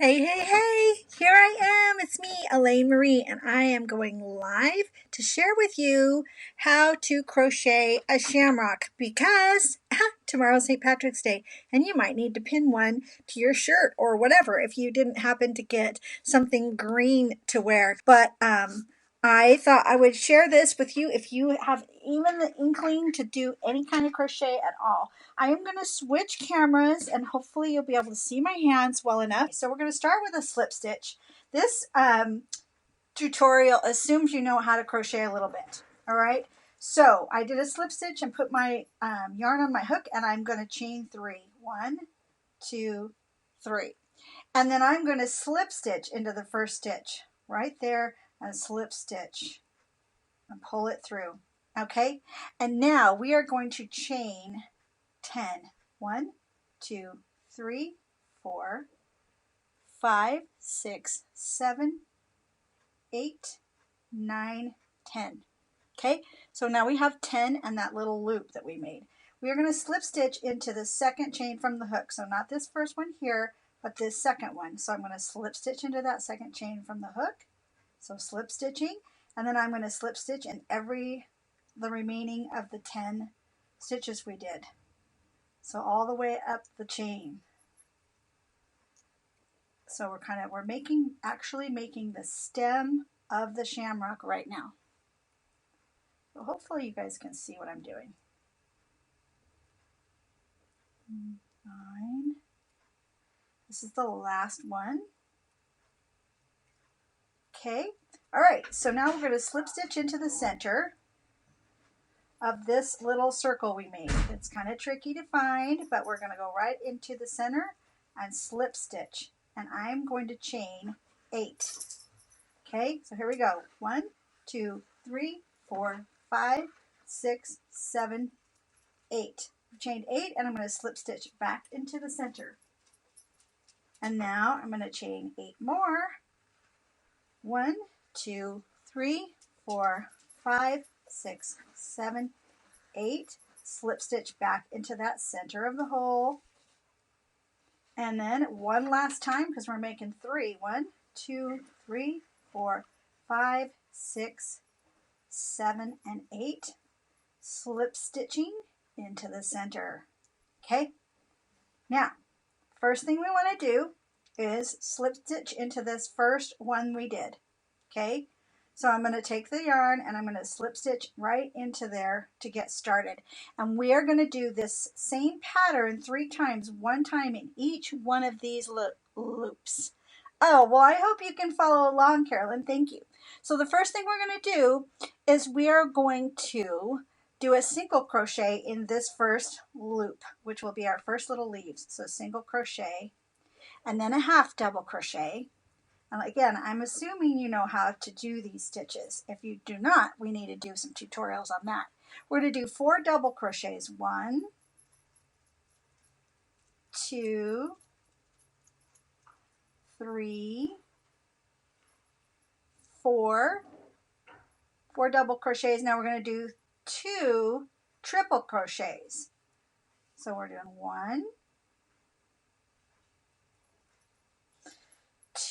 Hey, hey, hey! Here I am. It's me, Elaine Marie, and I am going live to share with you how to crochet a shamrock because tomorrow's St. Patrick's Day and you might need to pin one to your shirt or whatever if you didn't happen to get something green to wear. But I thought I would share this with you if you have even the inkling to do any kind of crochet at all. I am going to switch cameras and hopefully you'll be able to see my hands well enough. So we're going to start with a slip stitch. This tutorial assumes you know how to crochet a little bit. All right. So I did a slip stitch and put my yarn on my hook and I'm going to chain 3. 1, 2, 3. And then I'm going to slip stitch into the first stitch right there and slip stitch and pull it through. Okay. And now we are going to chain 10. 1, 2, 3, 4, 5, 6, 7, 8, 9, 10. Okay, so now we have 10 and that little loop that we made. We are going to slip stitch into the second chain from the hook. So not this first one here, but this second one. So I'm going to slip stitch into that second chain from the hook. So slip stitching, and then I'm going to slip stitch in the remaining of the 10 stitches we did. So all the way up the chain. So we're actually making the stem of the shamrock right now. So hopefully you guys can see what I'm doing. 9. This is the last one. Okay. All right. So now we're going to slip stitch into the center of this little circle we made. It's kind of tricky to find, but we're going to go right into the center and slip stitch. And I'm going to chain 8. Okay, so here we go. 1, 2, 3, 4, 5, 6, 7, 8. Chained 8 and I'm going to slip stitch back into the center. And now I'm going to chain 8 more. 1, 2, 3, 4, 5, 6, 7, 8. Slip stitch back into that center of the hole. And then one last time because we're making 3. 1, 2, 3, 4, 5, 6, 7, and 8. Slip stitching into the center. Okay, now first thing we want to do is slip stitch into this first one we did. Okay, so I'm going to take the yarn and I'm going to slip stitch right into there to get started, and we are going to do this same pattern 3 times, 1 time in each one of these loops. Oh, well, I hope you can follow along, Carolyn. Thank you. So the first thing we're going to do is we are going to do a single crochet in this first loop, which will be our first little leaves. So single crochet and then a half double crochet. And again, I'm assuming you know how to do these stitches. If you do not, we need to do some tutorials on that. We're going to do 4 double crochets. 1, 2, 3, 4. 4 double crochets. Now we're going to do 2 triple crochets. So we're doing 1,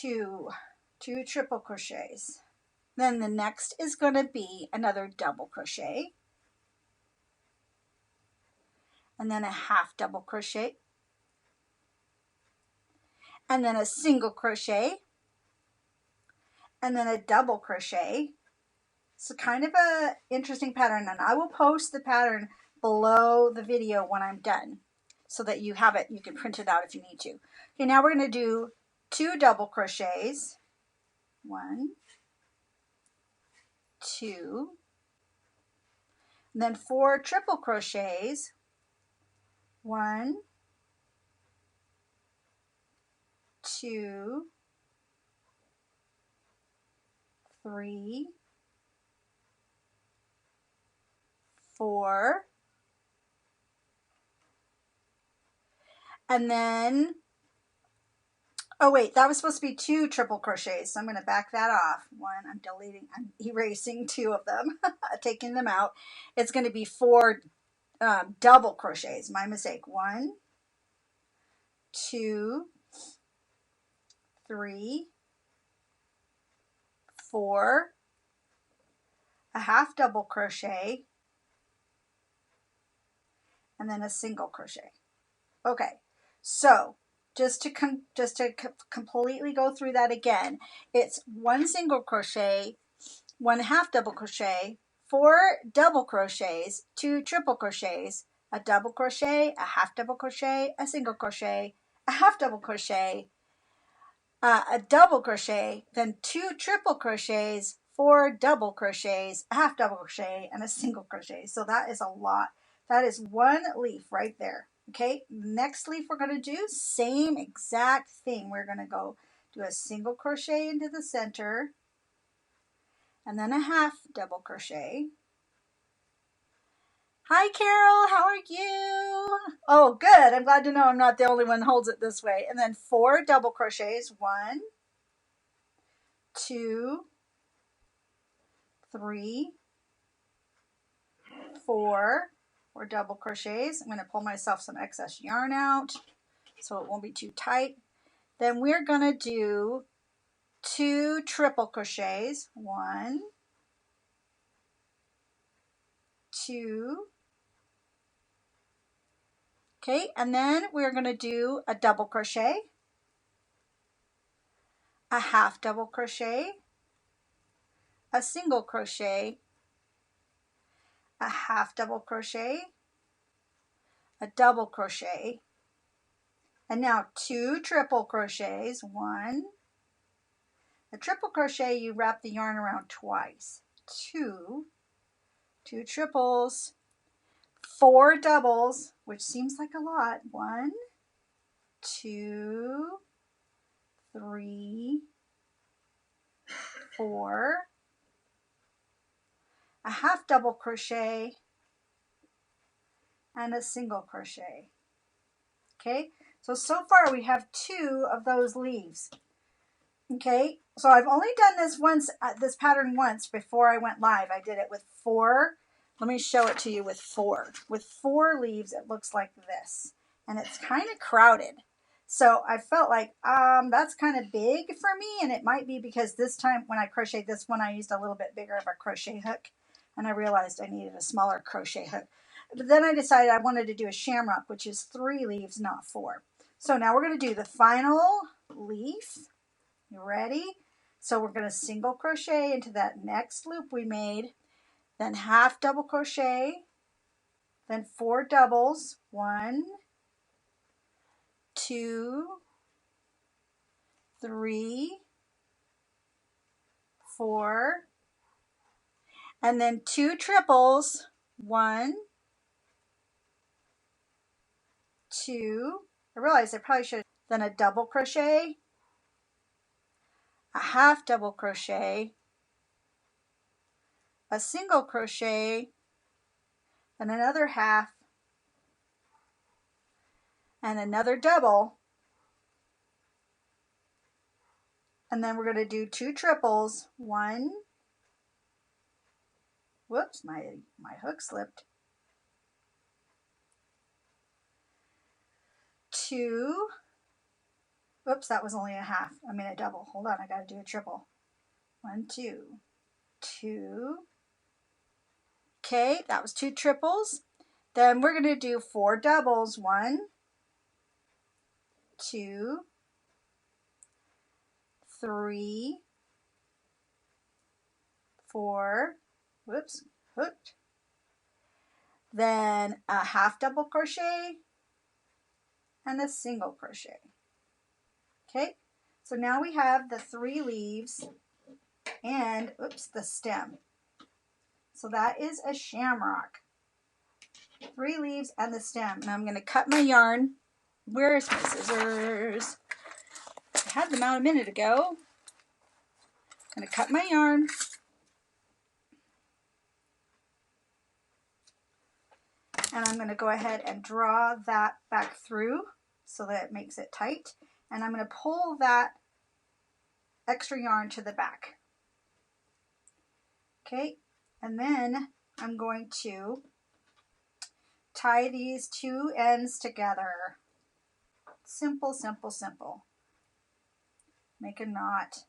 2 triple crochets. Then the next is going to be another double crochet, and then a half double crochet, and then a single crochet, and then a double crochet. So kind of a interesting pattern, and I will post the pattern below the video when I'm done so that you have it. You can print it out if you need to. Okay, now we're going to do 2 double crochets. 1, 2, and then 4 triple crochets. 1, 2, 3, 4, and then, oh wait, that was supposed to be 2 triple crochets, so I'm going to back that off. I'm erasing 2 of them, taking them out. It's going to be 4 double crochets, my mistake. 1, 2, 3, 4, a half double crochet, and then a single crochet. Okay, so just to completely go through that again, it's 1 single crochet, 1 half double crochet, 4 double crochets, 2 triple crochets, a double crochet, a half double crochet, a single crochet, a half double crochet, a double crochet, then 2 triple crochets, 4 double crochets, a half double crochet, and a single crochet. So that is a lot. That is 1 leaf right there. Okay, next leaf we're going to do, same exact thing. We're going to go do a single crochet into the center, and then a half double crochet. Hi Carol, how are you? Oh good, I'm glad to know I'm not the only one who holds it this way. And then 4 double crochets, 1, 2, 3, 4 double crochets. I'm going to pull myself some excess yarn out so it won't be too tight. Then we're going to do 2 triple crochets, 1, 2, okay, and then we're going to do a double crochet, a half double crochet, a single crochet, a half double crochet, a double crochet, and now 2 triple crochets, 1, a triple crochet you wrap the yarn around twice, 2 triples, 4 doubles, which seems like a lot, 1, 2, 3, 4, a half double crochet, and a single crochet. Okay, so far we have 2 of those leaves. Okay, so I've only done this once, this pattern once before I went live. I did it with 4. Let me show it to you with 4. With 4 leaves, it looks like this, and it's kind of crowded. So I felt like that's kind of big for me, and it might be because this time when I crocheted this one, I used a little bit bigger of a crochet hook, and I realized I needed a smaller crochet hook. But then I decided I wanted to do a shamrock, which is 3 leaves, not 4. So now we're going to do the final leaf. You ready? So we're going to single crochet into that next loop we made, then half double crochet, then 4 doubles, 1, 2, 3, 4, and then 2 triples, 1, 2, I realized I probably should have, then a double crochet, a half double crochet, a single crochet, and another half, and another double, and then we're going to do 2 triples, 1, whoops, my hook slipped, 2, oops, that was only a half, I mean a double, hold on, I got to do a triple, 1, 2, 2, okay, that was 2 triples, then we're going to do 4 doubles, 1, 2, 3, 4, whoops, hooked, then a half double crochet, and a single crochet. Okay, so now we have the 3 leaves and, oops, the stem. So that is a shamrock. 3 leaves and the stem. And I'm going to cut my yarn. Where's my scissors? I had them out a minute ago. I'm going to cut my yarn. And I'm going to go ahead and draw that back through so that it makes it tight. And I'm going to pull that extra yarn to the back. Okay, and then I'm going to tie these 2 ends together. Simple, simple, simple. make a knot.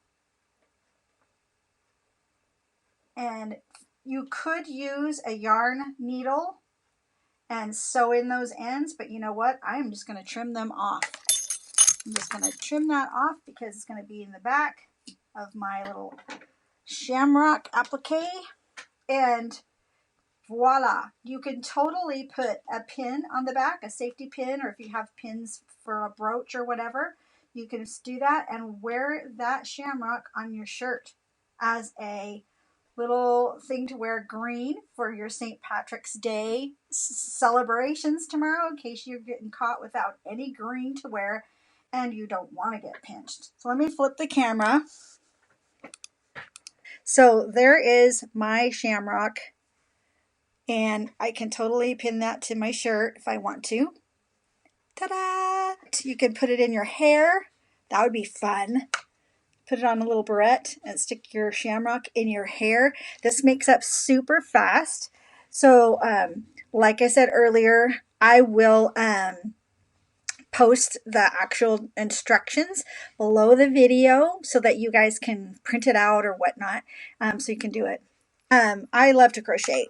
And you could use a yarn needle and sew in those ends, but you know what? I'm just going to trim them off. I'm just going to trim that off because it's going to be in the back of my little Shamrock applique. And voila, you can totally put a pin on the back, a safety pin, or if you have pins for a brooch or whatever, you can do that and wear that Shamrock on your shirt as a little thing to wear green for your St. Patrick's Day celebrations tomorrow, in case you're getting caught without any green to wear and you don't want to get pinched. So let me flip the camera. So there is my Shamrock, and I can totally pin that to my shirt if I want to. Ta-da! You can put it in your hair. That would be fun. Put it on a little barrette and stick your Shamrock in your hair. This makes up super fast. So like I said earlier, I will post the actual instructions below the video so that you guys can print it out or whatnot, so you can do it. I love to crochet.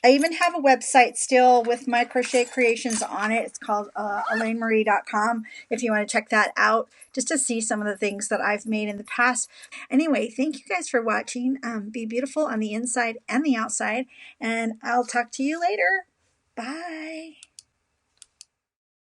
I even have a website still with my crochet creations on it. It's called ElaineMarie.com if you want to check that out, just to see some of the things that I've made in the past. Anyway, thank you guys for watching. Be beautiful on the inside and the outside, and I'll talk to you later. Bye.